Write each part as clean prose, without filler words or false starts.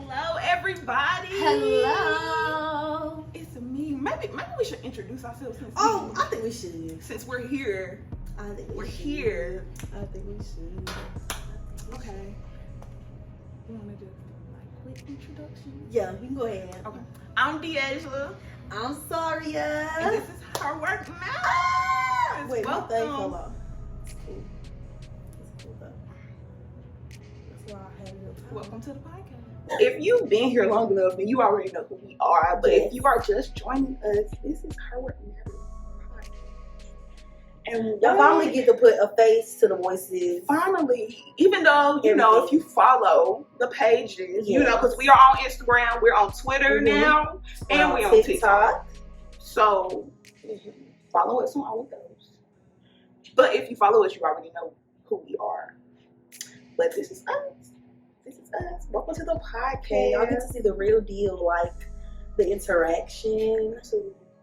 Hello, everybody. Hello. It's me. Maybe we should introduce ourselves. I think we should. Since we're here. I think we're here. I think we should. Okay. You want to do like quick introduction? Yeah, we can go ahead. Okay. I'm DeAisha. I'm Zharyia. And this is her work now. Wait, my thing welcome. fell off. It's cool. It's cool though. That's why I had real time. Welcome to the podcast. If you've been here long enough, then you already know who we are. But if you are just joining us, this is her work now. And y'all finally get to put a face to the voices. Finally, even though, you know, if you follow the pages, you know, because we are on Instagram, we're on Twitter now, and we're on TikTok. So, follow us on all of those. But if you follow us, you already know who we are. But this is us. This is us. Welcome to the podcast. Y'all get to see the real deal, like the interaction,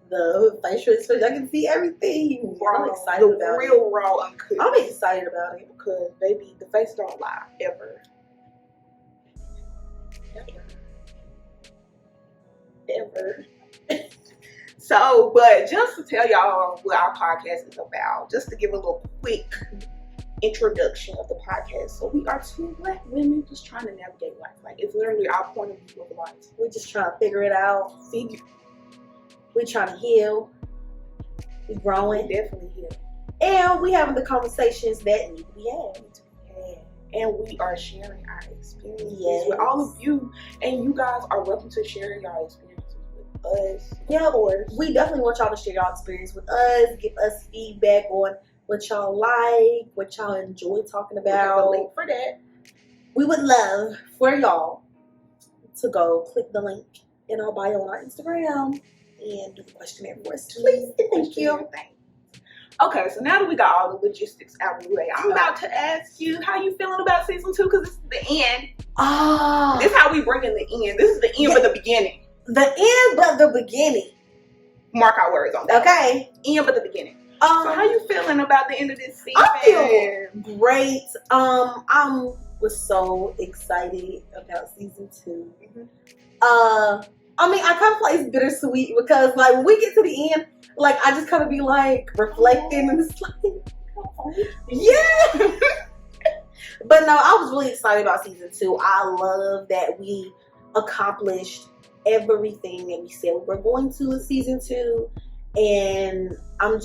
the facial expression. I can see everything. I'm excited about it. The real raw uncut. I'm excited about it because, baby, the face don't lie ever. Ever. So, but just to tell y'all what our podcast is about, just to give a little quick introduction of the podcast. So we are two Black women just trying to navigate life. Like, it's literally our point of view of life. We're just trying to figure it out. We're trying to heal. We're growing. We definitely heal. And we having the conversations that need to be had. And we are sharing our experiences with all of you. And you guys are welcome to share your experiences with us. Yeah, of course. We definitely want y'all to share y'all experience with us. Give us feedback on what y'all like, what y'all enjoy talking about. We have a link for that. We would love for y'all to go click the link in our bio on our Instagram and do the questionnaire for us, please. Thank you. Okay, so now that we got all the logistics out of the way, I'm about to ask you how you feeling about season 2, because it's the end. This is how we bring in the end. This is the end but the beginning. The end but the beginning. Mark our words on that. Okay. End but the beginning. So how you feeling about the end of this season? I feel great. I was so excited about season 2. I mean, I kind of feel like it's bittersweet because, like, when we get to the end, like, I just kind of be like reflecting and it's like, yeah. But no, I was really excited about season 2. I love that we accomplished everything that we said we were going to in season 2. And I'm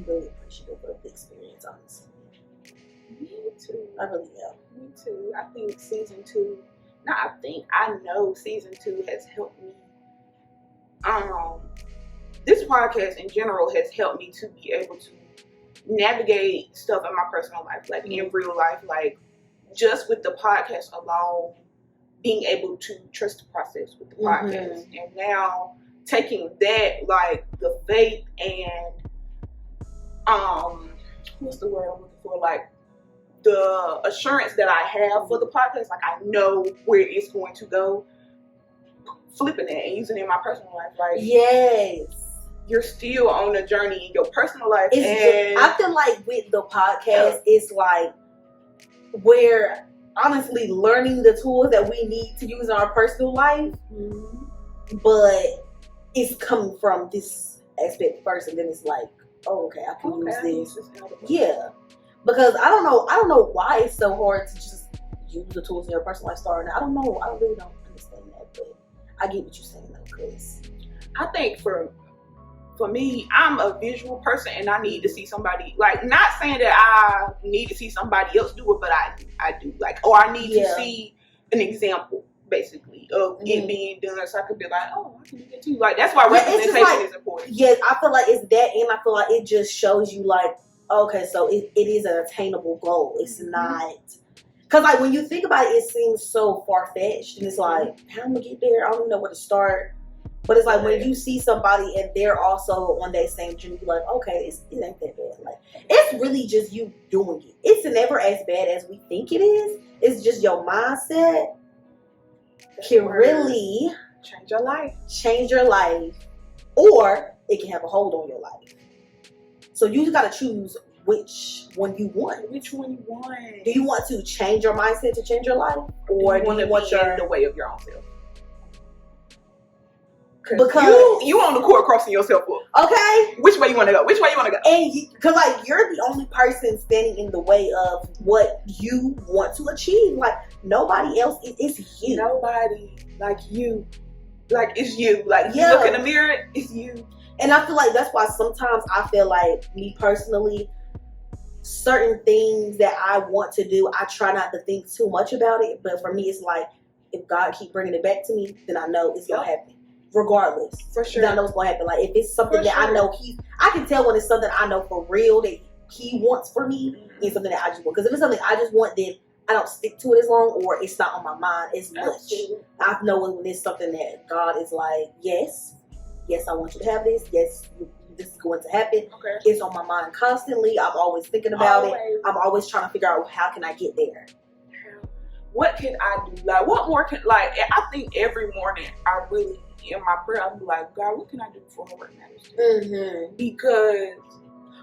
really appreciative of the experience, honestly. Me too. I really am. Me too. I think season 2, I know season 2 has helped me. This podcast in general has helped me to be able to navigate stuff in my personal life, like in real life, like just with the podcast alone, being able to trust the process with the podcast. And now taking that, like the faith and what's the word I'm looking for? Like the assurance that I have for the podcast, like I know where it's going to go. Flipping it and using it in my personal life, like you're still on a journey in your personal life. And I feel like with the podcast, it's like we're honestly learning the tools that we need to use in our personal life, but it's coming from this aspect first, and then it's like, oh, okay, I can use this. Because I don't know why it's so hard to just use the tools in your personal life starting. I really don't understand that, but I get what you're saying though, Chris. I think for me, I'm a visual person and I need to see somebody, like, not saying that I need to see somebody else do it, but I do, like, or I need to see an example basically of it being done, so I could be like, oh, I can do that too. Like, that's why representation is important. Yes, I feel like it's that, and I feel like it just shows you like, okay, so it is an attainable goal. It's not, because like when you think about it, it seems so far-fetched, and it's like, how am I gonna get there? I don't even know where to start. But it's like when you see somebody and they're also on that same journey, you're like, okay, it ain't that bad. Like, it's really just you doing it. It's never as bad as we think it is. It's just your mindset can really change your life. Or it can have a hold on your life. So you just gotta choose which one you want. Which one you want? Do you want to change your mindset to change your life, or do you want to be in the way of your own self? Because you on the court crossing yourself up. Okay. Which way you want to go? Which way you want to go? And because like you're the only person standing in the way of what you want to achieve. Like nobody else. It's you. Nobody like you. Like it's you. Like you look in the mirror. It's you. And I feel like that's why sometimes I feel like me personally, certain things that I want to do, I try not to think too much about it. But for me, it's like if God keep bringing it back to me, then I know it's gonna happen. Regardless, for sure, then I know it's gonna happen. Like if it's something that I know I can tell when it's something I know for real that He wants for me, and something that I just want. Because if it's something I just want, then I don't stick to it as long, or it's not on my mind as much. I know when it's something that God is like, yes, I want you to have this. Yes, this is going to happen. Okay. It's on my mind constantly. I'm always thinking about it. I'm always trying to figure out how can I get there. What can I do? Like, what more can I think every morning I really. In my prayer, I'll be like, God, what can I do for Homework Matters? Mm-hmm. Because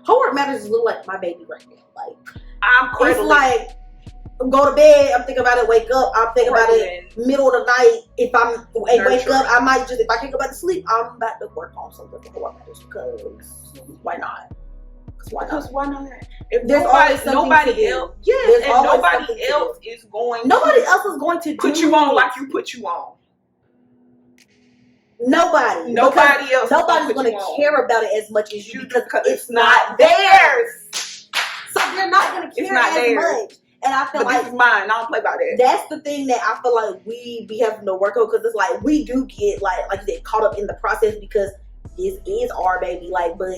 Homework Matters look like my baby right now. Like I'm cradling. It's like go to bed, I'm thinking about it. Wake up, I'm thinking about it. Middle of the night, if I'm wake up, I might just if I can't go back to sleep, I'm about to work on something for Homework Matters because why not? Because why not? If there's nobody else, yes, and nobody else is going. Nobody else is going to put you on like you put you on. Nobody else. Nobody's going to care about it as much as you because it's not theirs. So they're not going to care as much. And I feel like this is mine. I don't play about that. That's the thing that I feel like we be having to work on because it's like we do get like you said caught up in the process because this is our baby. Like, but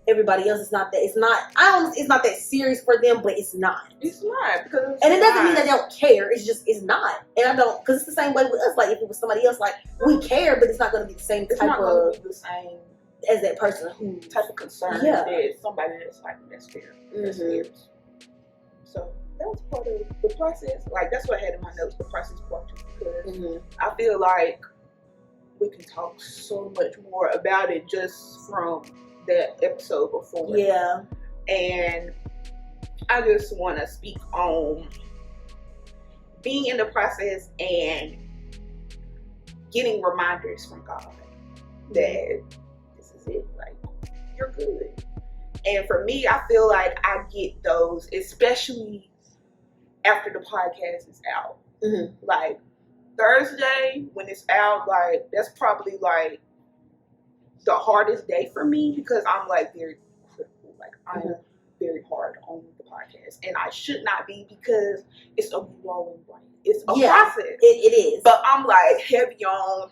everybody else is not that. It's not. It's not that serious for them, but it's not. It's not because. And it doesn't mean that they don't care. It's just it's not. And I don't because it's the same way with us. Like if it was somebody else, like we care, but it's not going to be the same it's type not of be the same as that person who type of concern that somebody that's like that's fair. Mm-hmm. So that was part of the process. Like that's what I had in my notes. The process part too, because I feel like we can talk so much more about it just from that episode before. Yeah. And I just want to speak on being in the process and getting reminders from God that this is it. Like, you're good. And for me, I feel like I get those, especially after the podcast is out. Mm-hmm. Like, Thursday, when it's out, like, that's probably, like, the hardest day for me because I'm, like, very critical. Like, I'm very hard on the podcast. And I should not be because it's a growing brain. It's a process. It is. But I'm, like, heavy on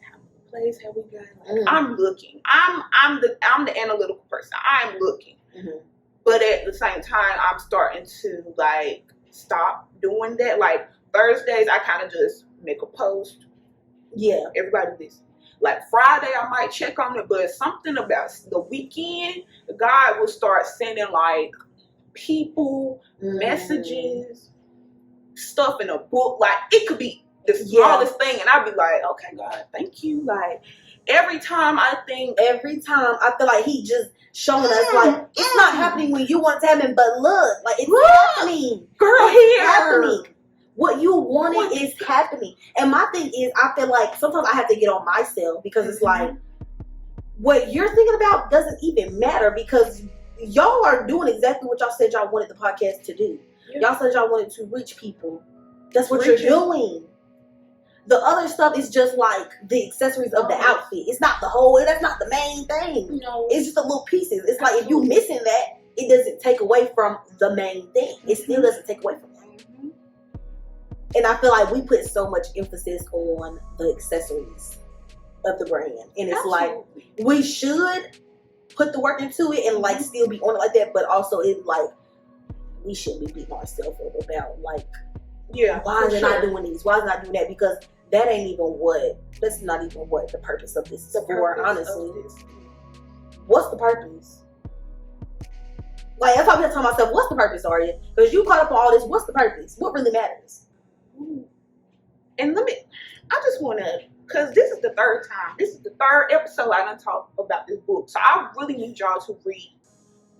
how many plays have we got? Like, I'm looking. I'm the analytical person. I'm looking. Mm-hmm. But at the same time, I'm starting to, like, stop doing that. Like, Thursdays, I kind of just make a post. Yeah. Everybody listen. Like, Friday, I might check on it, but something about the weekend, God will start sending, like, people, messages, stuff in a book. Like, it could be the smallest thing, and I'd be like, okay, God, thank you. Like, every time I feel like he just showing us, like, it's not happening when you want it to happen, but look, like, it's happening. Girl, it's happening. What you wanted is happening. And my thing is, I feel like sometimes I have to get on myself because it's like, what you're thinking about doesn't even matter because y'all are doing exactly what y'all said y'all wanted the podcast to do. Yeah. Y'all said y'all wanted to reach people. That's what you're doing. The other stuff is just like the accessories of the outfit. It's not the whole, that's not the main thing. No. It's just the little pieces. It's like if you're missing that, it doesn't take away from the main thing. It still doesn't take away from that. And I feel like we put so much emphasis on the accessories of the brand. And it's like, we should put the work into it and like still be on it like that. But also it's like, we shouldn't be beating ourselves up about like, why is it not doing these? Why is it not doing that? Because that's not even what the purpose of this is for, honestly. What's the purpose? Like, that's why I'm telling myself, what's the purpose, Zharyia? Because you caught up on all this, what's the purpose? What really matters? And I just want to, because this is the third episode I done talked about this book. So I really need y'all to read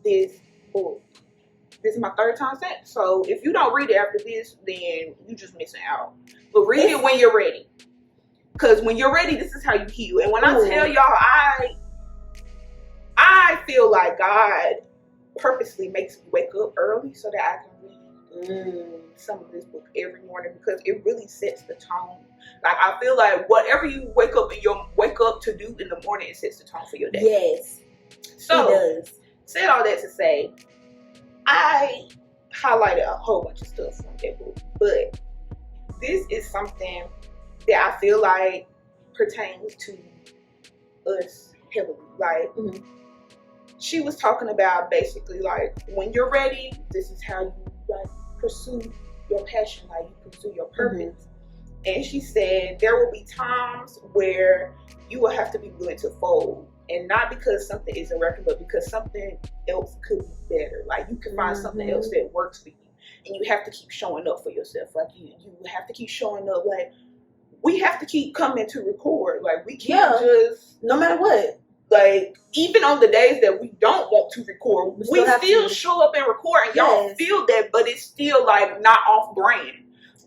this book. This is my third time saying it. So if you don't read it after this, then you just missing out. But read it when you're ready. Because when you're ready, this is how you heal. And when I tell y'all, I feel like God purposely makes me wake up early so that I can read some of this book every morning, because it really sets the tone. Like, I feel like whatever you wake up to do in the morning, it sets the tone for your day. Yes. So, it does. Said all that to say, I highlighted a whole bunch of stuff from that book, but this is something that I feel like pertains to us heavily. Like, she was talking about basically like, when you're ready, this is how you like pursue your passion, like you pursue your purpose. And she said there will be times where you will have to be willing to fold, and not because something isn't working, but because something else could be better. Like, you can find something else that works for you, and you have to keep showing up for yourself. Like, you have to keep showing up. Like, we have to keep coming to record. Like, we can't just, no matter what. Like, even on the days that we don't want to record, we still show up and record, and y'all feel that, but it's still like not off brand.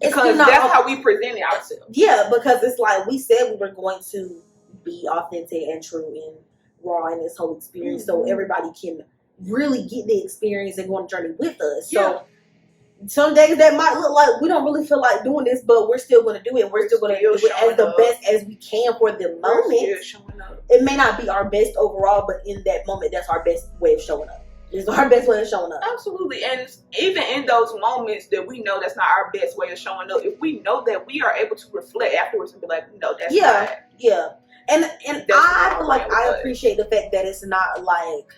Because that's how we present it ourselves. Yeah, because it's like we said we were going to be authentic and true and raw in this whole experience, so everybody can really get the experience and go on a journey with us. So some days that might look like we don't really feel like doing this, but we're still going to do it. We're still going to do it as the best as we can for the moment. It may not be our best overall, but in that moment, that's our best way of showing up. It's our best way of showing up. Absolutely. And even in those moments that we know that's not our best way of showing up, if we know that, we are able to reflect afterwards and be like, no, that's not. Yeah. And I feel like I appreciate the fact that it's not like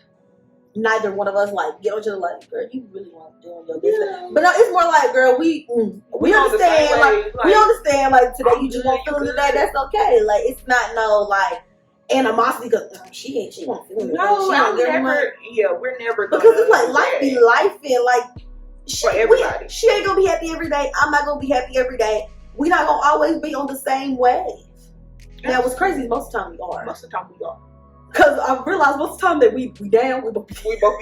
neither one of us like get on each other like, girl, you really want to do your business. But no, it's more like, girl, we understand. Like, we understand. Like, today you just won't feel it today. That's okay. Like, it's not no like animosity because she won't feel it. No, we're never gonna, because it's like life be life, and like she ain't gonna be happy every day. I'm not gonna be happy every day. We not gonna always be on the same wave. Now, what's crazy is most of the time we are. Most of the time we are. Because I realized most of the time that we down, we both be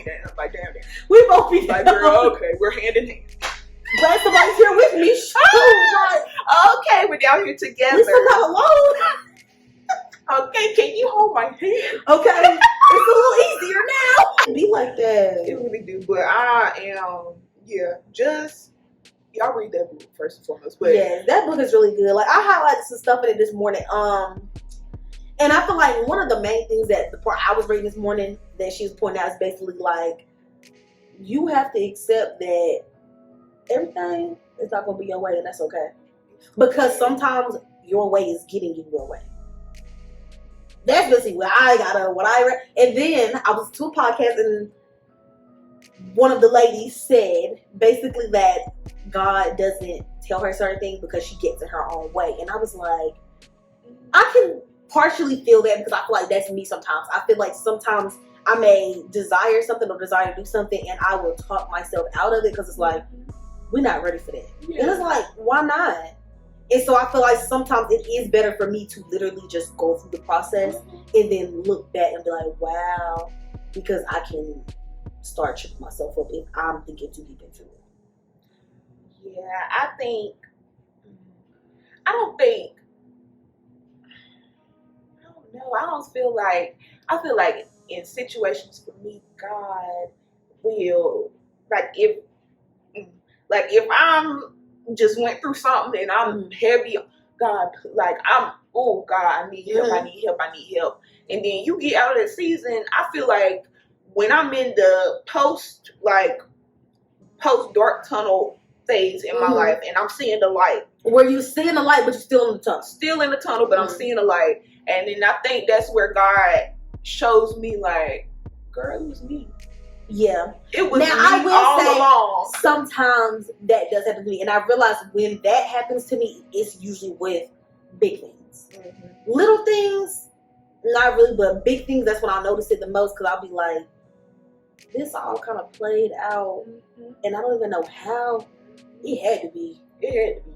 down. Like, damn. We both be like, down. girl, okay, we're hand in hand. Glad somebody's here with me. Okay, we're down here together. We're not alone. Okay, can you hold my hand? Okay, it's a little easier now. Be like that. It really do, but I am, just, y'all read that book first and foremost. But yeah, that book is really good. Like, I highlighted some stuff in it this morning. And I feel like one of the main things that the part I was reading this morning that she was pointing out is basically like, you have to accept that everything is not going to be your way, and that's okay. Because sometimes your way is getting you your way. That's basically what I read. And then I was to a podcast, and one of the ladies said basically that God doesn't tell her certain things because she gets in her own way. And I was like, I can partially feel that, because I feel like that's me sometimes. I feel like sometimes I may desire something or desire to do something, and I will talk myself out of it because it's like, we're not ready for that. And it's like, why not? And so I feel like sometimes it is better for me to literally just go through the process and then look back and be like, wow, because I can start tripping myself up if I'm thinking too deep into it. Yeah, I feel like in situations for me, God will, if I'm just went through something and I'm heavy, God, I need help. And then you get out of that season, I feel like when I'm in the post dark tunnel phase in my life, and I'm seeing the light. Where you seeing the light, but you're still in the tunnel. Still in the tunnel, but I'm seeing the light. And then I think that's where God shows me, like, girl, it was me. Yeah. It was now, me I will all say, along. Sometimes that does happen to me. And I realize when that happens to me, it's usually with big things. Little things, not really, but big things, that's when I'll notice it the most, because I'll be like, this all kind of played out, and I don't even know how. It had to be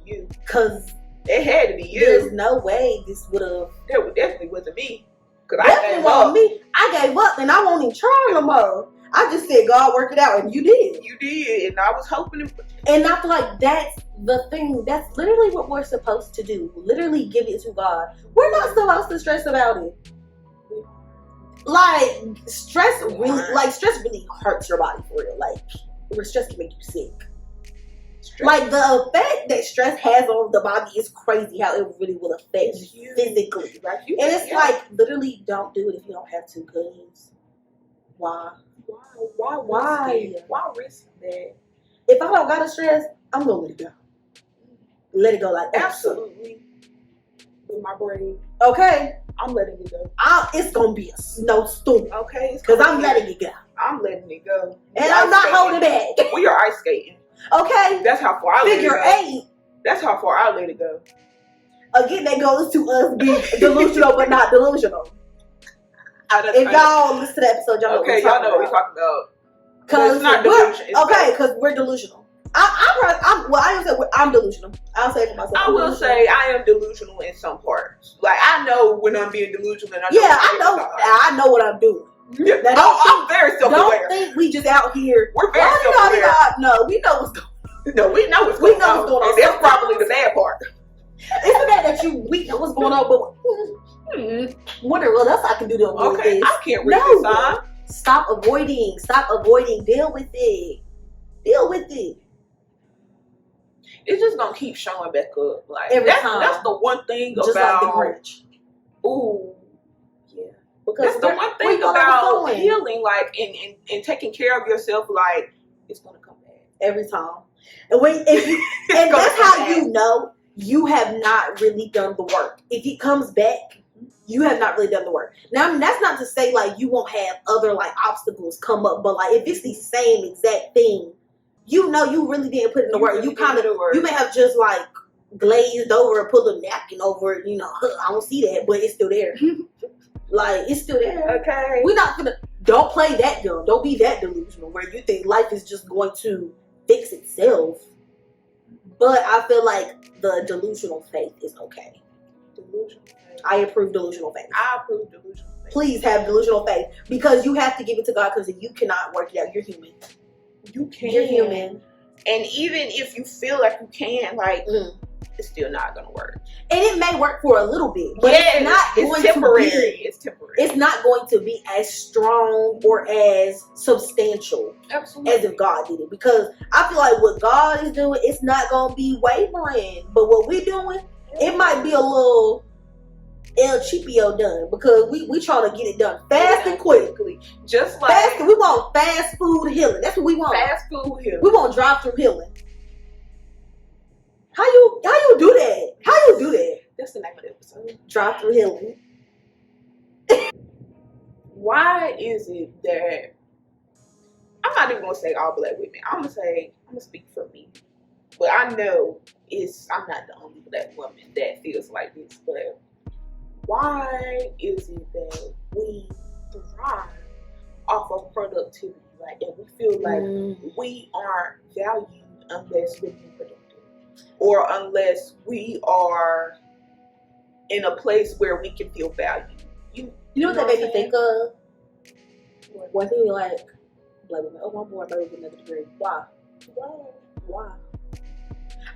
you. Because it had to be you. There's no way this would have. That definitely wasn't me. Definitely wasn't me. I gave up, and I won't even try no more. I just said, God, work it out, and you did. You did, and I was hoping. And I feel like that's the thing. That's literally what we're supposed to do. Literally give it to God. We're not supposed to stress about it. Like stress really hurts your body for real. Like stress can make you sick. Like the effect that stress has on the body is crazy. How it really will affect you physically. Like and it's like literally don't do it if you don't have to. Cause why? Why risk that? If I don't gotta stress, I'm gonna let it go. Let it go like that. Absolutely. With my brain. Okay. I'm letting it go. It's gonna be a snowstorm. Okay. Because I'm letting it go. I'm letting it go. And I'm not holding back. We are ice skating. Okay. That's how far I let it go. Figure 8. That's how far I let it go. Again, that goes to us being delusional but not delusional. If y'all listen to the episode, y'all know what we're talking about. Because it's not delusion. Because we're delusional. I'm delusional. I'll say it for myself. I will say I am delusional in some parts. Like I know when I'm being delusional. And I know what I'm doing. Yeah. I'm very self-aware. Don't think we just out here. We're very self-aware. No, we know what's going on. No, we know what's going on. And that's probably the bad part. Isn't that we know what's going on, but wonder what else I can do to avoid this. I can't read this sign. Stop avoiding. Deal with it. It's just gonna keep showing back up. Like every time. That's the one thing just about like the Grinch. Ooh. Yeah. Because that's the one thing about healing, like and taking care of yourself, like it's gonna come back. Every time. And and that's how you know you have not really done the work. If it comes back, you have not really done the work. Now, that's not to say like you won't have other like obstacles come up, but like if it's the same exact thing, you know you really didn't put in the work. You may have just like glazed over and put a napkin over it. You know, I don't see that, but it's still there. Like it's still there. Okay. We're not gonna. Don't play that dumb. Don't be that delusional where you think life is just going to fix itself. But I feel like the delusional faith is okay. Delusional faith. I approve delusional faith. I approve delusional faith. Please have delusional faith because you have to give it to God because you cannot work it out. You're human. You can. You're human. And even if you feel like you can, like it's still not gonna work. And it may work for a little bit, but it's temporary. It's not going to be as strong or as substantial as if God did it. Because I feel like what God is doing, it's not gonna be wavering. But what we're doing, it might be a little El Cheapio done because we trying to get it done fast and quickly. Just like fast, we want fast food healing. That's what we want. Fast food healing. We want drive-through healing. How you do that? How you do that? That's the name of the episode. Drive-through healing. Why is it that I'm not even gonna say all black women? I'm gonna speak for me. But I know I'm not the only black woman that feels like this, but why is it that we thrive off of productivity? Like, and we feel like we aren't valued unless we're being productive, or unless we are in a place where we can feel valued. You know what that made me think of? One thing like black women. Oh, my boy, better get another degree. Why?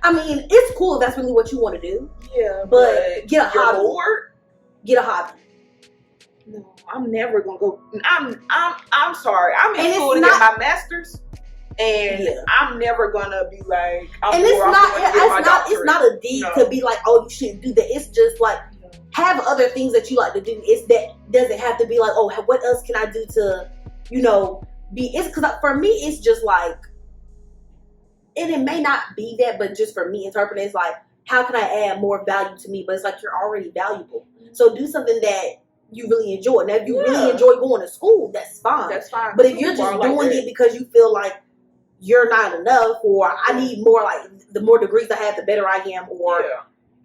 I mean, it's cool if that's really what you want to do. Yeah, but get a hobby. Bored? Get a hobby. No, I'm never gonna go. I'm sorry. I'm in school to get my master's, and I'm never gonna be like. It's not a dig to be like, oh, you shouldn't do that. It's just like have other things that you like to do. It's that doesn't have to be like, oh, what else can I do to, be? It's because for me, it's just like, and it may not be that, but just for me, interpreting it's like, how can I add more value to me? But it's like you're already valuable. So do something that you really enjoy. Now, if you really enjoy going to school, that's fine. That's fine. But if you're just doing it because you feel like you're not enough, or I need more, like the more degrees I have, the better I am, or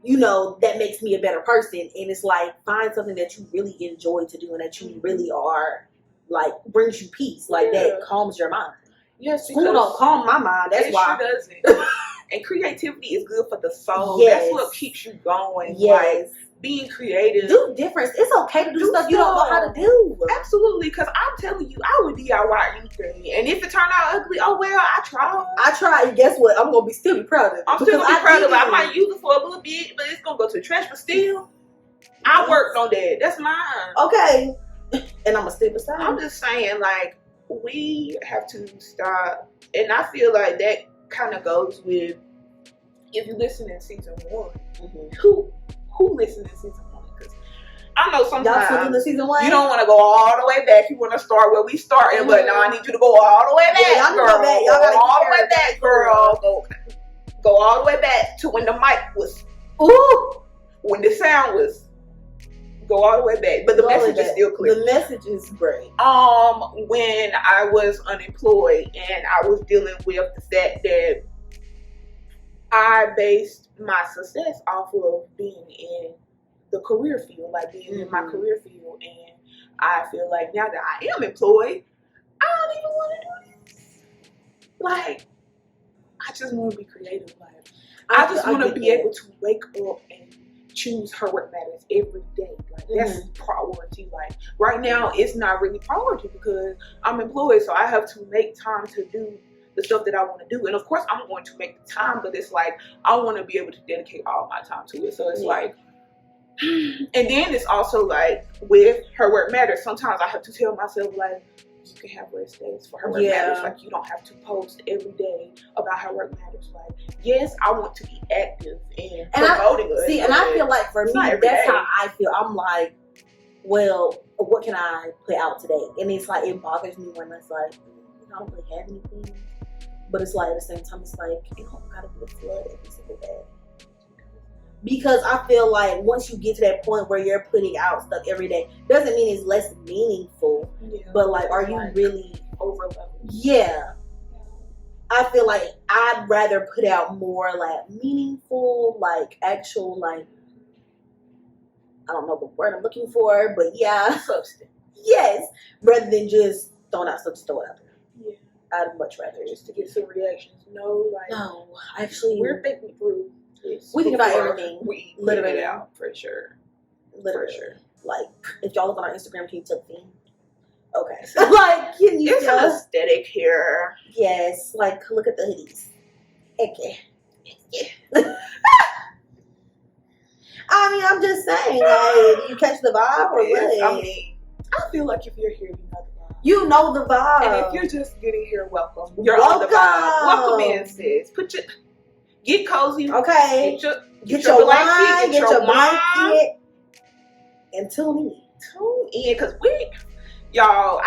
that makes me a better person. And it's like find something that you really enjoy to do and that you really are like brings you peace, like that calms your mind. Yes, school don't calm my mind. That's why. Sure doesn't. And creativity is good for the soul. Yes. That's what keeps you going. Yes. Like, being creative. Do difference. It's okay to do stuff you don't know how to do. Absolutely, because I'm telling you, I would DIY anything. And if it turned out ugly, oh well, I tried. And guess what? I'm gonna still be proud of it. I'm still gonna be proud of it. I might use it for a little bit, but it's gonna go to the trash. But still, I worked on that. That's mine. Okay. And I'm gonna stay beside. I'm just saying, like, we have to stop. And I feel like that kind of goes with, if you listen in season 1, who listened in season 1? Because I know sometimes y'all in season 1, you don't want to go all the way back. You want to start where we started, but now I need you to go all the way back, y'all girl. Go back. Y'all go all the way back, girl. Go all the way back to when the mic was, when the sound was. Go all the way back, but the message is still clear. The message is great. When I was unemployed and I was dealing with the fact that I based my success off of being in the career field, like being in my career field, and I feel like now that I am employed, I don't even want to do this. Like, I just want to be creative. Like, I just want to be able to wake up and choose her work matters every day. Like, that's priority. Like, right now it's not really priority because I'm employed, so I have to make time to do the stuff that I want to do. And of course I'm going to make the time, but it's like I want to be able to dedicate all my time to it. So it's like, and then it's also like with her work matters, sometimes I have to tell myself, like, you can have rest days for her work matters. Like, you don't have to post every day about her work matters. Like, yes, I want to be active and promoting it. See, and I feel like for me, that's how I feel. I'm like, well, what can I put out today? And it's like, it bothers me when it's like, I don't really have anything. But it's like, at the same time, it's like, it don't gotta be a flood every single day. Because I feel like once you get to that point where you're putting out stuff every day, doesn't mean it's less meaningful. But like, are you really overloaded? Yeah. I feel like I'd rather put out more like meaningful, like actual, like, I don't know the word I'm looking for, but substance. Yes. Rather than just throwing out stuff to throw it out there. Yeah. I'd much rather just to get some reactions. No, actually, we're thinking through. We think about everything. We literally out for sure. Literally. For sure. Like, if y'all look on our Instagram, can you tell the theme? Okay. So, like, can you tell? It's an aesthetic here. Yes. Like, look at the hoodies. Okay. I mean, I'm just saying, like, you catch the vibe or what? I mean, I feel like if you're here, you know the vibe. You know the vibe. And if you're just getting here, welcome. You're on the vibe. Welcome in, sis. Get cozy. Okay. Get your wine, get your blanket, and tune in. Tune in, because y'all,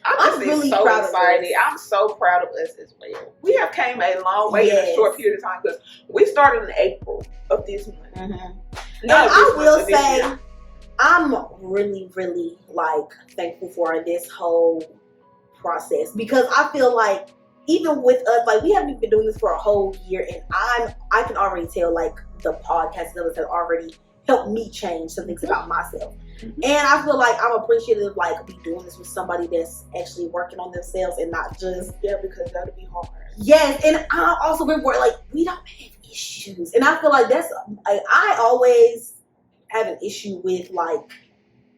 I'm really so excited. I'm so proud of us as well. We have came a long way in a short period of time, because we started in April of this month. And I will say, I'm really, really like thankful for this whole process, because I feel like even with us, like, we haven't been doing this for a whole year, and I can already tell, like, the podcast numbers have already helped me change some things about myself. And I feel like I'm appreciative, like, be doing this with somebody that's actually working on themselves and not just because that'll be hard. Yes, and I also remember, like, we don't have issues, and I feel like that's like, I always have an issue with, like,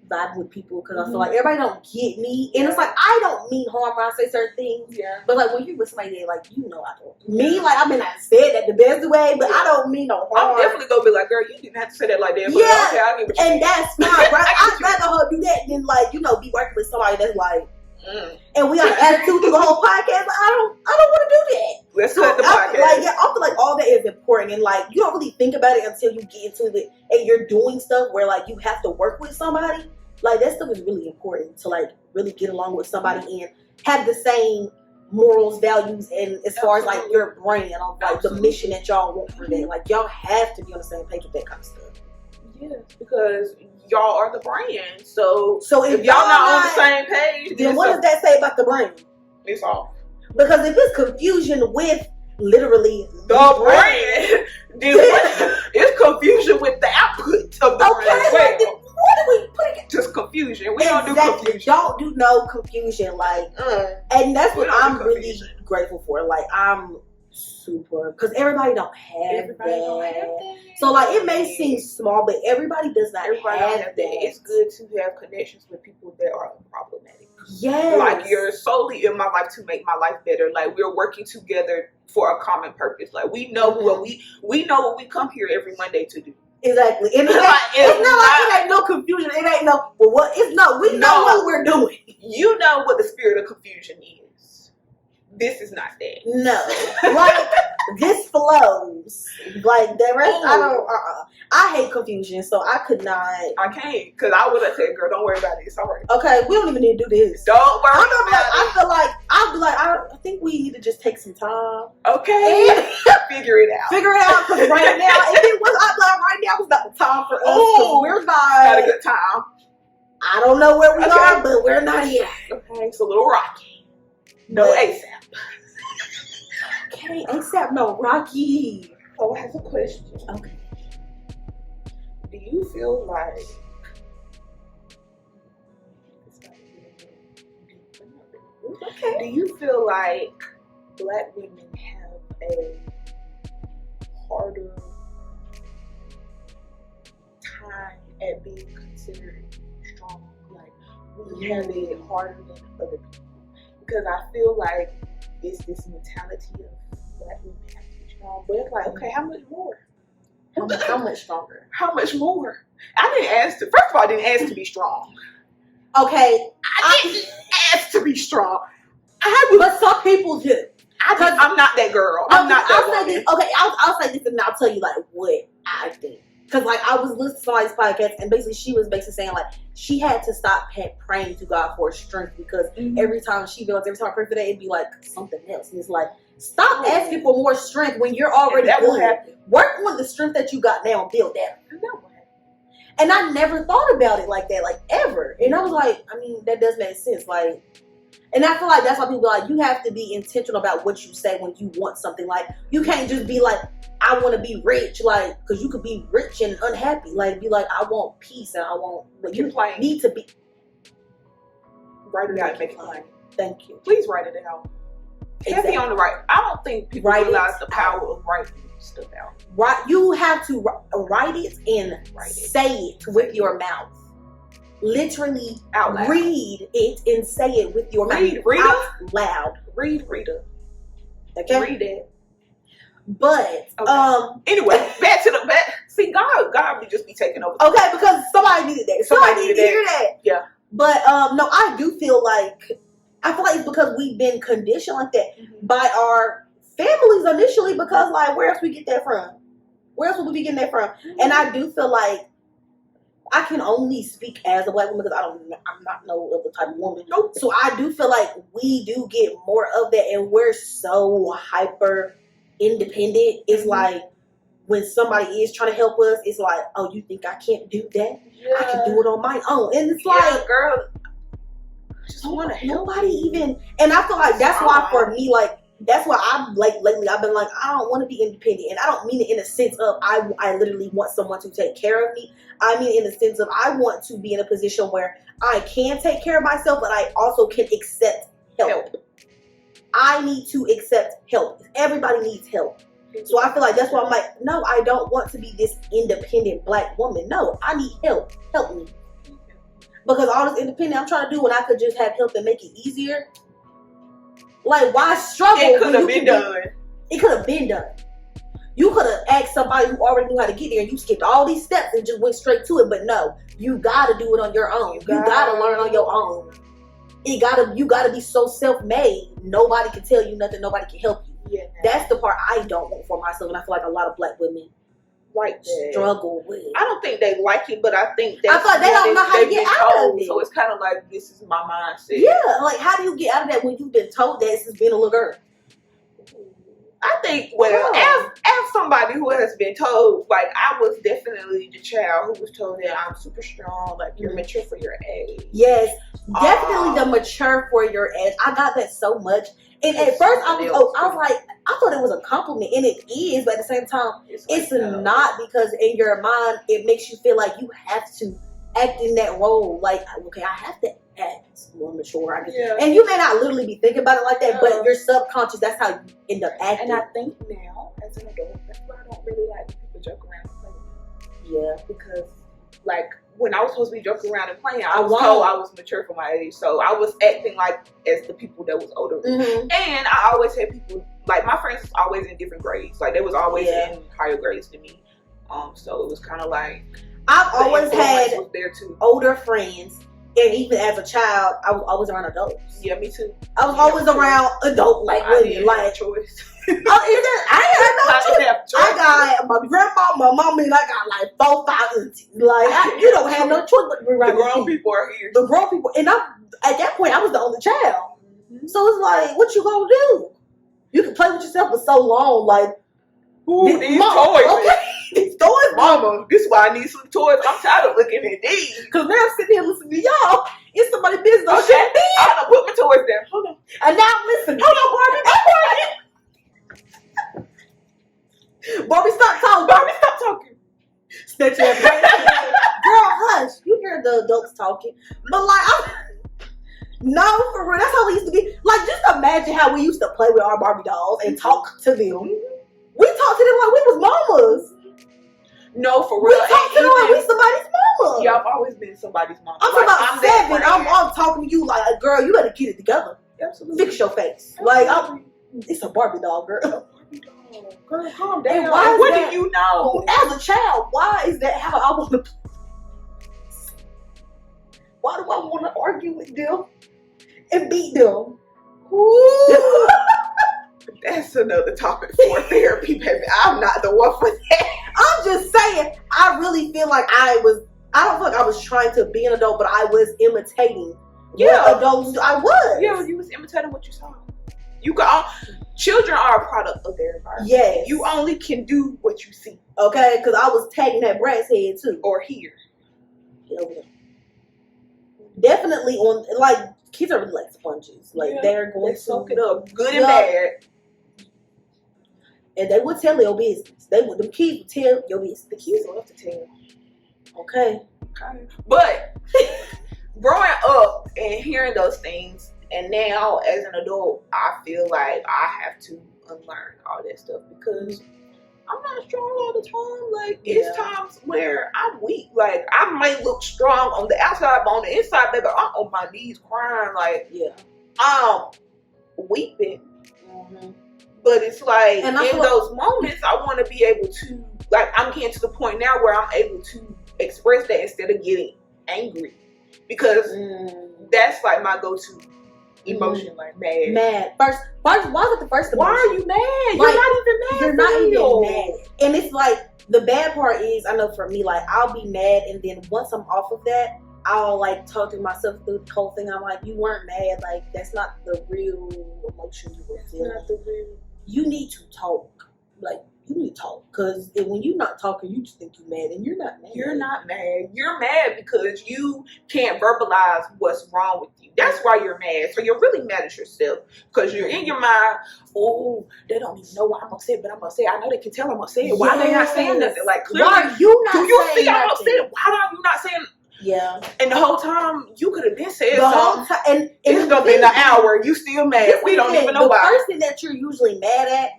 vibe with people, because I feel like everybody don't get me, and it's like, I don't mean harm when I say certain things, but like, when you're with somebody, like, you know, I don't mean, like, I mean, I said that the best way, but I don't mean no harm. I'm definitely gonna be like, girl, you didn't have to say that like that, but okay, I get what you mean. That's fine, right? I'd rather her do that than, like, you know, be working with somebody that's like, and we have attitude through the whole podcast. Like, I don't want to do that. Let's cut the podcast. I feel like all that is important, and like, you don't really think about it until you get into it, and you're doing stuff where, like, you have to work with somebody. Like, that stuff is really important to, like, really get along with somebody and have the same morals, values, and as far as, like, your brand, on, like, the mission that y'all want for that. Like, y'all have to be on the same page with that kind of stuff. Yes, because y'all are the brand. So if y'all not on the same page, then what does that say about the brand? It's off. Because if it's confusion with literally the brand, then it's confusion with the output of the brand. What do we put it? Just confusion. We don't do confusion. Don't do no confusion. Like, and that's what I'm really grateful for. Like, I'm super, because everybody don't have that. So like it may seem small, but everybody does not have that. It's good to have connections with people that are unproblematic. Yes. Like you're solely in my life to make my life better. Like we're working together for a common purpose. Like we know what we know what we come here every Monday to do. Exactly. And it's not like it ain't no confusion. It ain't no we know what we're doing. You know what the spirit of confusion is. This is not that. No. Like this flows. Like the rest I hate confusion, so I could not. I can't, because I would have said, girl, don't worry about it. It's all right. Okay, we don't even need to do this. Don't worry about it. I feel like I'll be like, I think we need to just take some time. Okay. Figure it out. Because right now, if it was, I'd be like, right now is not the time for us, because we're not. Had a good time. I don't know where we are, but we're not here. Okay, it's a little rocky. No ASAP. Okay, ASAP, no Rocky. So I have a question. Okay. Do you feel like do you feel like Black women have a harder time at being considered strong? Like we have it harder than other people? Because I feel like it's this mentality of Black women have to be strong. But it's like, okay, how much more? How much stronger? How much more? I didn't ask to. First of all, I didn't ask to be strong. Okay, I didn't ask to be strong. But some people do. I'm not that girl. I'm not that woman. I'll say this, and I'll tell you like what I think. Because like I was listening to somebody's podcast, and basically she was saying like she had to stop praying to God for strength, because every time I pray for that, it'd be like something else, and it's like stop asking for more strength when you're already good. Work on the strength that you got now and build that. And I never thought about it like that, like ever. And I was like, I mean, that does make sense. Like, and I feel like that's why people are like, you have to be intentional about what you say when you want something. Like, you can't just be like, I want to be rich, like, because you could be rich and unhappy. Like, be like, I want peace and I want. But you need to be. Write it out and make it plain. Thank you. Please write it out. Exactly. On the right. I don't think people realize the power of writing stuff out. Right, you have to write it and say it with your mouth. Literally out loud. Read it and say it with your mouth. Read out loud. Read it. Okay. Read it. But anyway, back to the back. See, God would just be taking over. Okay, because somebody needed that. Somebody needed to hear that. Yeah. But no, I do feel like it's because we've been conditioned like that by our families initially, because like where else we get that from? Where else would we be getting that from? And I do feel like I can only speak as a Black woman because I'm not no other type of woman. Nope. So I do feel like we do get more of that, and we're so hyper independent. It's like when somebody is trying to help us, it's like, oh, you think I can't do that? Yeah. I can do it on my own. And it's like, girl, I just want to help. Nobody even, and I feel like that's why for me, like, that's why I'm like lately I've been like, I don't want to be independent, and I don't mean it in a sense of I literally want someone to take care of me. I mean in the sense of I want to be in a position where I can take care of myself, but I also can accept help. I need to accept help. Everybody needs help. So I feel like that's why I'm like, no, I don't want to be this independent Black woman. No, I need help. Help me. Because all this independent I'm trying to do when I could just have help and make it easier. Like, why struggle? It could have been done. It could have been done. You could have asked somebody who already knew how to get there, and you skipped all these steps and just went straight to it. But no, you gotta do it on your own. You gotta learn on your own. You gotta be so self-made. Nobody can tell you nothing. Nobody can help you. Yeah, that's the part I don't want for myself, and I feel like a lot of Black women struggle with. I don't think they like it, but I think that's I feel like they don't know how to get out of it. So it's kind of like, this is my mindset. Yeah, like how do you get out of that when you've been told that since being a little girl? I think, as somebody who has been told, like, I was definitely the child who was told that I'm super strong, like, you're mature for your age. Yes, definitely the mature for your age. I got that so much. And at first I was like, I thought it was a compliment, and it is, but at the same time, it's not, because in your mind, it makes you feel like you have to acting that role. Like, okay, I have to act more mature, I guess. Yeah. And you may not literally be thinking about it like that, but your subconscious, that's how you end up acting. And I think now, as an adult, that's why I don't really like people joke around and play with me. Yeah. Because, like, when I was supposed to be joking around and playing, I was told I was mature for my age. So I was acting like as the people that was older. Mm-hmm. And I always had people, like, my friends was always in different grades. Like, they was always in higher grades than me. So it was kind of like, I've always had was there too. Older friends, and even as a child, I was always around adults. Yeah, me too. I was always around adult like women. Like, choice. I ain't had no choice. I got my grandma, my mama, and I got like 4, 5 aunties. Like, you don't have no choice but to be around the grown people are here. The grown people, and at that point, I was the only child. Mm-hmm. So it's like, what you gonna do? You can play with yourself for so long, like. These toys. Okay. These toys, mama. This is why I need some toys. I'm tired of looking at these. Because now I'm sitting here listening to y'all. It's somebody's business. Okay. I'm gonna put my toys down. Hold on. And now listen. Hold on, Barbie. Barbie, stop talking. Barbie, stop talking. Snatch your brain. Girl, hush. You hear the adults talking. But like, no, for real. That's how we used to be. Like, just imagine how we used to play with our Barbie dolls and talk to them. We talked to them like we was mamas. No, for real. We talked to them like we somebody's mama. Yeah, I've always been somebody's mama. I'm talking about 7. I'm talking to you like, girl, you better get it together. Absolutely. Fix your face. Like, it's a Barbie doll, girl. Barbie doll. Girl, calm down. And what do you know? As a child, why is that how I want to play? Why do I want to argue with them and beat them? Ooh. That's another topic for therapy, baby. I'm not the one for that. I'm just saying, I really feel like I don't feel like I was trying to be an adult, but I was imitating what adults do. I was. Yeah, you was imitating what you saw. Children are a product of their environment. Yes. You only can do what you see. Okay, because I was tagging that brat's head too. Or hear. Definitely on, like, kids are really like sponges. Like, they're going to soak it up, good and bad. And they would tell your business. The kids would tell your business. The kids love to tell. Okay. But growing up and hearing those things, and now as an adult, I feel like I have to unlearn all that stuff because I'm not strong all the time. Like, it's times where I'm weak. Like, I might look strong on the outside, but on the inside, baby, I'm on my knees crying. Like, I'm weeping. Mm-hmm. But it's like, in those moments, I want to be able to, like, I'm getting to the point now where I'm able to express that instead of getting angry. Because that's like my go-to emotion, like mad. Mad. Why is it the first emotion? Why are you mad? Like, you're not even mad. You're not even mad. And it's like, the bad part is, I know for me, like, I'll be mad, and then once I'm off of that, I'll like talk to myself through the whole thing. I'm like, you weren't mad. Like, that's not the real emotion you were feeling. Not the real. You need to talk. Like, you need to talk. Because when you're not talking, you just think you're mad, and you're not mad. You're not mad. You're mad because you can't verbalize what's wrong with you. That's why you're mad. So you're really mad at yourself because you're in your mind, oh, they don't even know why I'm upset, but I'm upset. I know they can tell I'm upset. Why they not saying nothing? Like, clearly, why you not do you saying see I'm nothing? upset? Why are you not saying? Yeah. And the whole time you could have been said the whole something. time, and it's gonna be an hour. You still mad? We don't even know why. The person that you're usually mad at,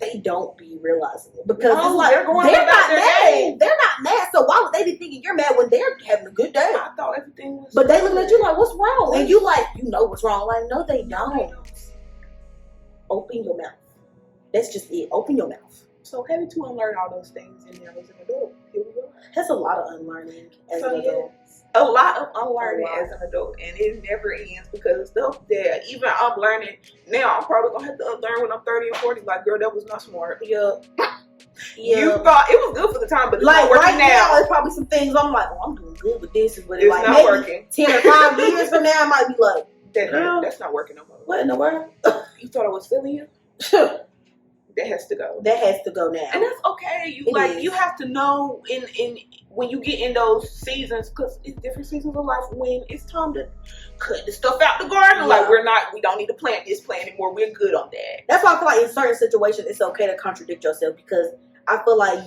they don't be realizing it because it's like they're not mad. They're not mad. So why would they be thinking you're mad when they're having a good day? I thought everything was. But they looking at you like, what's wrong? And you like, you know what's wrong? Like, no, they don't. Open your mouth. That's just it. Open your mouth. So having to unlearn all those things and now as an adult, here we go. That's a lot of unlearning as an adult. A lot of unlearning as an adult, and it never ends because stuff that even I'm learning now, I'm probably gonna have to unlearn when I'm 30 and 40. Like, girl, that was not smart. Yeah. You thought it was good for the time, but it's like not working right now, there's probably some things I'm like, I'm doing good with this, but it's like not maybe working. 10 or 5 years from now, I might be like, that's not working no more. What in the world? You thought I was feeling you? That has to go. That has to go now. And that's okay. You have to know in when you get in those seasons, because it's different seasons of life when it's time to cut the stuff out the garden. Yeah. Like we don't need to plant this plant anymore. We're good on that. That's why I feel like in certain situations it's okay to contradict yourself because I feel like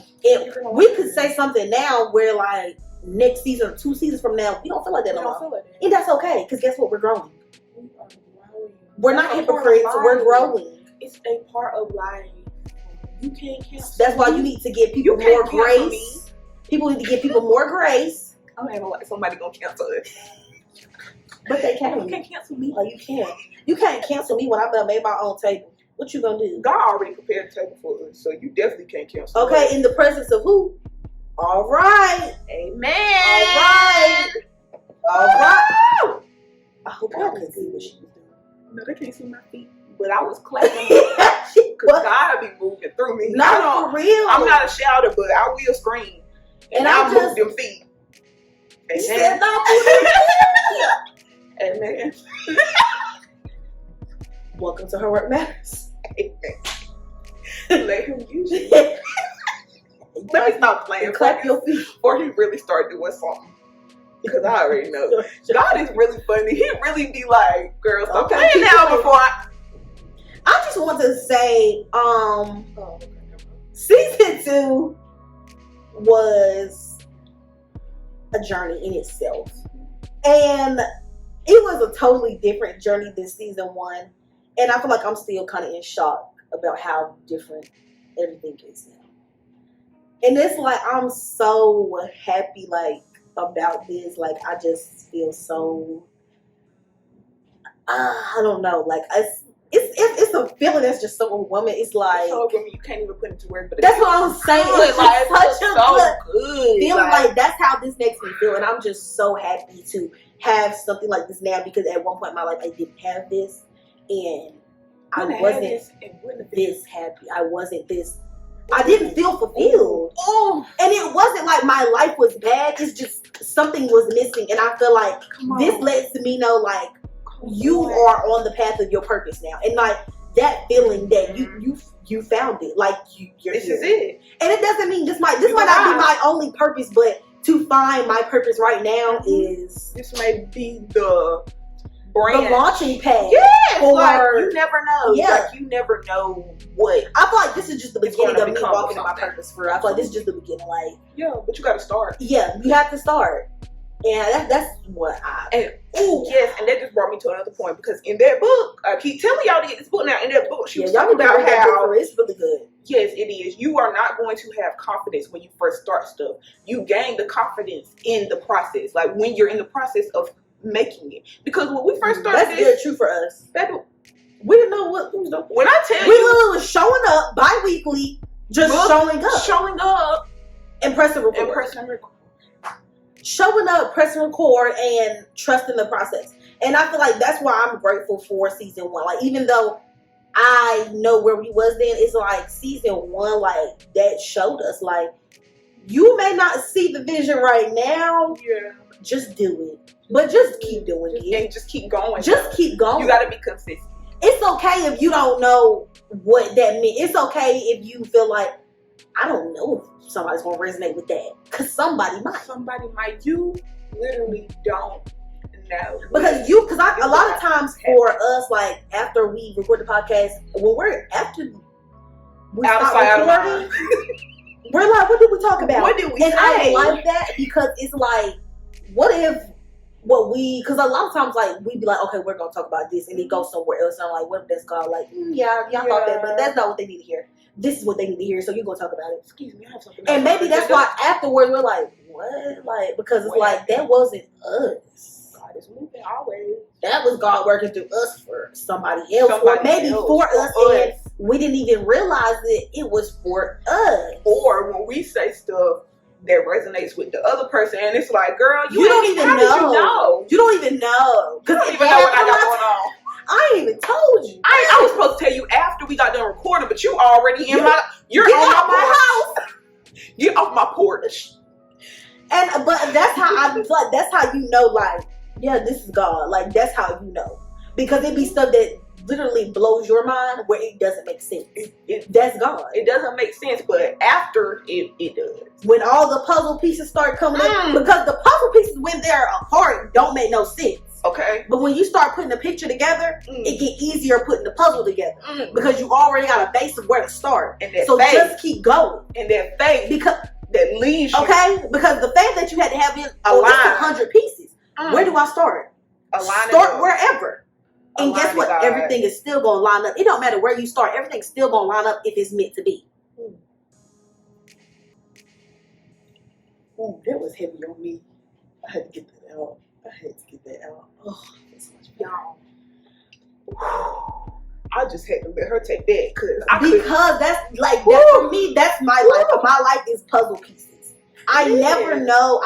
we could say something now where like next season or 2 seasons from now, we don't feel like that no more. And that's okay, because guess what? We're growing. We're not hypocrites. We're growing. It's a part of life. You can't cancel. That's why you need to give people more grace. People need to give people more grace. I'm having like somebody gonna cancel it. But they can't. You can't cancel me. Oh, you can't. You can't cancel me when I made my own table. What you gonna do? God already prepared the table for us, so you definitely can't cancel. Okay, in the presence of who? All right. Amen. All right. All right. I hope y'all can see what she was doing. No, they can't see my feet, but I was clapping because God be moving through me. Not for real. I'm not a shouter, but I will scream, and I'll move them feet. Amen. She said, Amen. Welcome to Her Work Matters. Let him use you. Let me stop playing. Clap your feet before he really start doing something. Because I already know. God is really funny. He really be like, girl, stop playing now before I just want to say, season 2 was a journey in itself. And it was a totally different journey than season 1. And I feel like I'm still kind of in shock about how different everything is now. And it's like, I'm so happy, like, about this. Like, I just feel so, I don't know, like, it's a feeling that's just so overwhelming. It's like, you can't even put into words. But that's what I'm saying. It's like, such a good feeling. Like, that's how this makes me feel. And I'm just so happy to have something like this now, because at one point in my life, I didn't have this. And I wasn't this happy. I wasn't this. I didn't feel fulfilled. And it wasn't like my life was bad. It's just something was missing. And I feel like this lets me know, like, you are on the path of your purpose now. And like that feeling that you found it. Like you're this here. Is it. And it doesn't mean this might not be my only purpose, but to find my purpose right now is this may be the brand. The launching pad. Yes, like you never know. Yeah. Like you never know what. I feel like this is just the beginning of me walking in my purpose for real. I feel like this is just the beginning. Like, yeah, but you gotta start. Yeah, you have to start. And that's what yes, and that just brought me to another point, because in that book, I keep telling y'all to get this book now. In that book, she was talking about how it's really good. Yes, it is. You are not going to have confidence when you first start stuff. You gain the confidence in the process, like when you're in the process of making it. Because when we first started, that's very true for us. We didn't know what was doing. When I tell we literally was showing up bi-weekly, just showing up, and pressing record. Showing up, pressing record, and trusting the process. And I feel like that's why I'm grateful for season 1. Like, even though I know where we was then, it's like season 1, like, that showed us, like, you may not see the vision right now. Yeah. Just do it. But just keep doing it. And just keep going. Just keep going. You gotta be consistent. It's okay if you don't know what that means. It's okay if you feel like, I don't know if somebody's gonna resonate with that. Because somebody might. You literally don't know. Because a lot of times for us, like, after we record the podcast, when after we start recording, we're like, what did we talk about? What did we say? I like that, because it's like, what if because a lot of times, like, we'd be like, okay, we're gonna talk about this, and it goes somewhere else, and I'm like, what if that's called, like, y'all thought that, but that's not what they need to hear. This is what they need to hear, so you're gonna talk about it. Excuse me, I have something. And maybe that's why afterwards we're like, what? Like, because it's like, that wasn't us. God is moving always. That was God working through us for somebody else, or maybe for us, and we didn't even realize it was for us. Or when we say stuff that resonates with the other person, and it's like, girl, you don't even know. You don't even know. You don't even know what I got going on. I ain't even told you. I was supposed to tell you after we got done recording, but you already you're on my house. Get off my porch. But that's how that's how you know, like, yeah, this is God. Like, that's how you know. Because it be stuff that literally blows your mind where it doesn't make sense. That's God. It doesn't make sense, but after it does. When all the puzzle pieces start coming in, because the puzzle pieces when they're apart don't make no sense. Okay. But when you start putting the picture together, it get easier putting the puzzle together. Because you already got a base of where to start. And that so faith. Just keep going. And that faith. Because that leads you. Okay, because the fact that you had to have in A line. 100 pieces. Where do I start? Start wherever. And guess what? Everything is still gonna line up. It don't matter where you start. Everything's still gonna line up if it's meant to be. Ooh, that was heavy on me. I had to get that out. Oh, that's so much y'all. I just had to let her take that because that's like that for me. That's my life. My life is puzzle pieces. I never know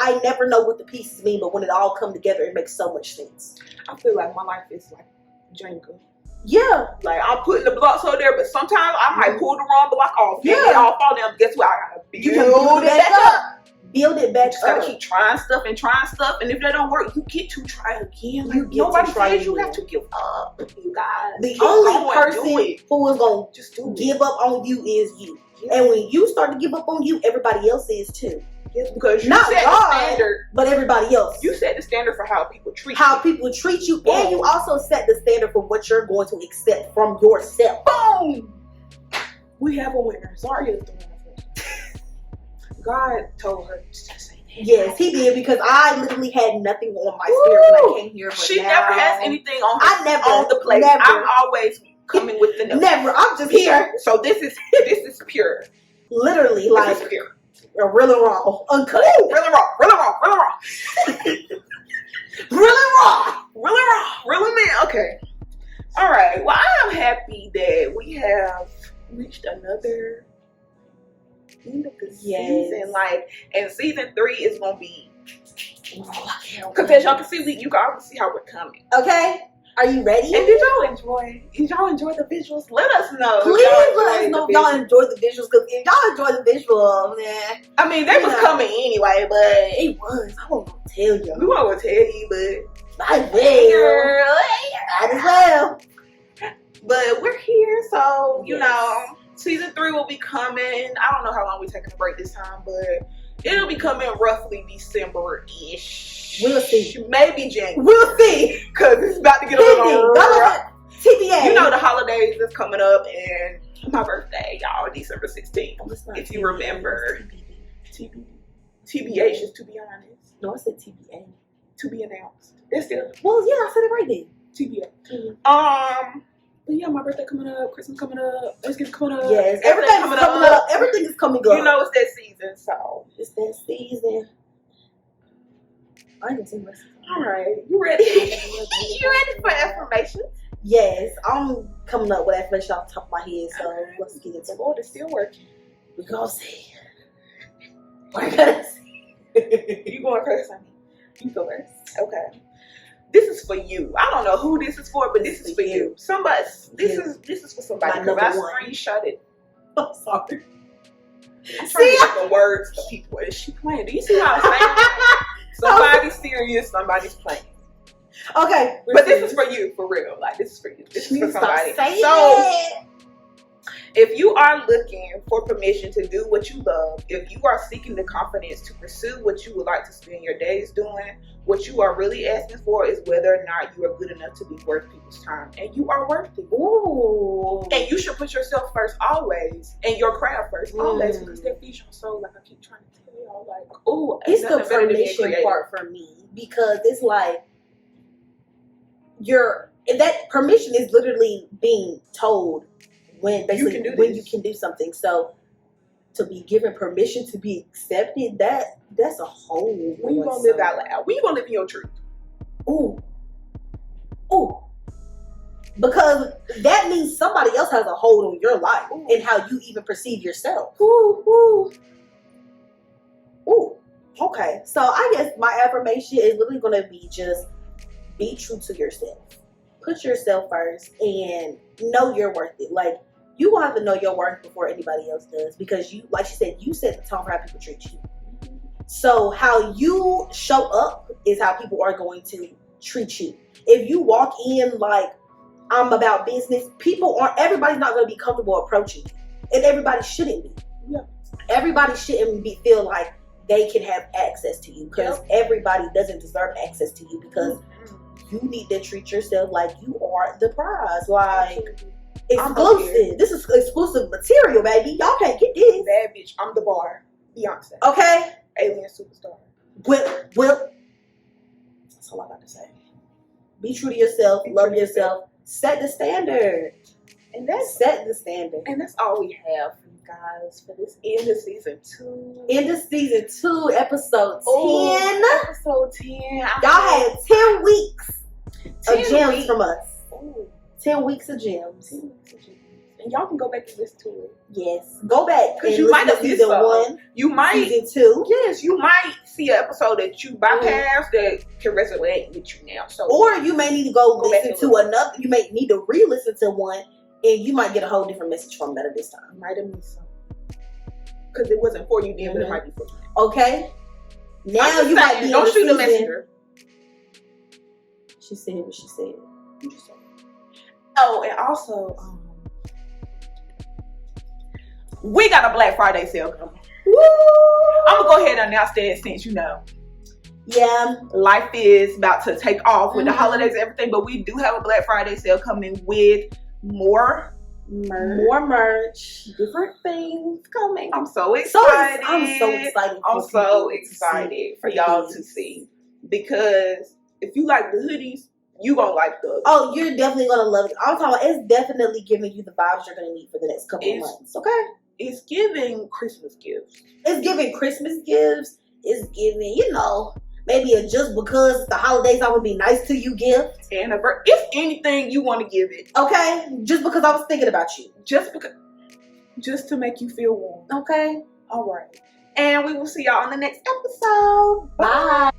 what the pieces mean, but when it all come together, it makes so much sense. I feel like my life is like Jenga. Yeah. Like I'm putting the blocks on there, but sometimes I might pull the wrong block off. Yeah. And they all fall down. Guess what? I gotta build it back up. Build it back up. You just gotta keep trying stuff, and if that don't work, you get to try again. Like nobody says you have to give up. You guys. The only person who is gonna just give up on you is you. Yeah. And when you start to give up on you, everybody else is too. Yes, because you not set God, the standard, but everybody else. You set the standard for how people treat you. Boom. And you also set the standard for what you're going to accept from yourself. Boom! We have a winner. Zharyia is the winner. God told her to say that. Yes, he did, because I literally had nothing on my spirit when I came here. But she never has anything on the plate. Never. I'm always coming with the notes. Never. I'm just here. So this is pure. Literally, this like is pure. Real and raw. Uncut. Ooh, really raw. Really raw. Okay. All right. Well, I am happy that we have reached another end of the season. Like, and season 3 is gonna be. Because as y'all can see, you can already see how we're coming. Okay. Are you ready? And did y'all enjoy the visuals? Let us know. Please let us know if y'all enjoy the visuals. Because if y'all enjoy the visuals, man. I mean, they was coming anyway, but it was. I won't tell you. We won't tell you, but might as well. But we're here, so you know, season 3 will be coming. I don't know how long we're taking a break this time, but it'll be coming roughly December-ish. We'll see. Maybe January. We'll see. Because it's about to get a little rough. TBA. You know the holidays is coming up, and my birthday, y'all, December 16th. If you remember. TBH is to be honest. No, I said TBA. To be announced. It's still. Well, yeah, I said it right then. TBA. But yeah, my birthday coming up, Christmas coming up, Thanksgiving coming up. Yes, everything's coming up. Everything is coming up. You know it's that season, so. It's that season. I ain't gonna say much. All right, you ready? You ready for affirmations? Yes, I'm coming up with affirmation off the top of my head, so let's get into it. The Lord is still working. We're gonna see. We're gonna see. You going first, honey? You go first. Okay. This is for you. I don't know who this is for, but this is for you. Somebody. This is for somebody. Because I screenshot it. I'm sorry. I'm trying to get the words to people. Is she playing? Do you see how I'm saying? Somebody's serious. Somebody's playing. Okay, but this is for you, for real. Like this is for you. This is for somebody. So, if you are looking for permission to do what you love, if you are seeking the confidence to pursue what you would like to spend your days doing, what you are really asking for is whether or not you are good enough to be worth people's time. And you are worth it. Ooh. And you should put yourself first always. And your craft first always. Because that feeds your soul. Like I keep trying to tell y'all. Like, oh, it's the permission part for me. Because it's like, that permission is literally being told when basically you can do something. So to be given permission to be accepted, that's a whole. When you gonna live out loud? When you gonna live in your truth? Ooh. Because that means somebody else has a hold on your life and how you even perceive yourself. Ooh. Okay. So I guess my affirmation is literally gonna be just be true to yourself. Put yourself first and know you're worth it. Like, you gonna have to know your worth before anybody else does, because you, like she said, you set the tone for how people treat you. So how you show up is how people are going to treat you. If you walk in like, I'm about business, everybody's not going to be comfortable approaching you, and everybody shouldn't be. Yeah. Everybody shouldn't feel like they can have access to you, because everybody doesn't deserve access to you, because you need to treat yourself like you are the prize. Like, exclusive. This is exclusive material, baby. Y'all can't get this. Bad bitch. I'm the bar. Beyonce. Okay? Alien superstar. Well, That's all I got to say. be true to yourself. Be Love true to yourself. Set the standard. And that's Set the standard. And that's all we have for you guys for this end of season 2. End of season 2, episode 10. Ooh, episode 10. Y'all had 10 weeks of gems from us. Ooh. 10 weeks of gems. 10 weeks of gems. And y'all can go back and listen to it. Yes. Go back. Because you might have season 1. You might. Season 2. Yes, you might see an episode that you bypassed that can resonate with you now. So, or you may need to go listen to another. another. You may need to re-listen to one, and you might get a whole different message from that this time. You might have missed something. Because it wasn't for you then, but it might be for you. Okay. Now you might be don't in shoot the the season. messenger. She said what she said. Oh, and also, we got a Black Friday sale coming. Woo! I'm gonna go ahead and announce that since Yeah. life is about to take off with the holidays and everything, but we do have a Black Friday sale coming with more merch, different things coming. I'm so excited. I'm so excited. I'm so excited for y'all to see, because if you like the hoodies, you gonna like the. Oh, you're definitely gonna love it. I'm talking about, it's definitely giving you the vibes you're gonna need for the next couple of months. Okay. It's giving Christmas gifts. It's giving Christmas gifts. It's giving, maybe a just because it's the holidays I would be nice to you gift. And if anything you want to give it. Okay? Just because I was thinking about you. Just to make you feel warm. Okay? All right. And we will see y'all on the next episode. Bye.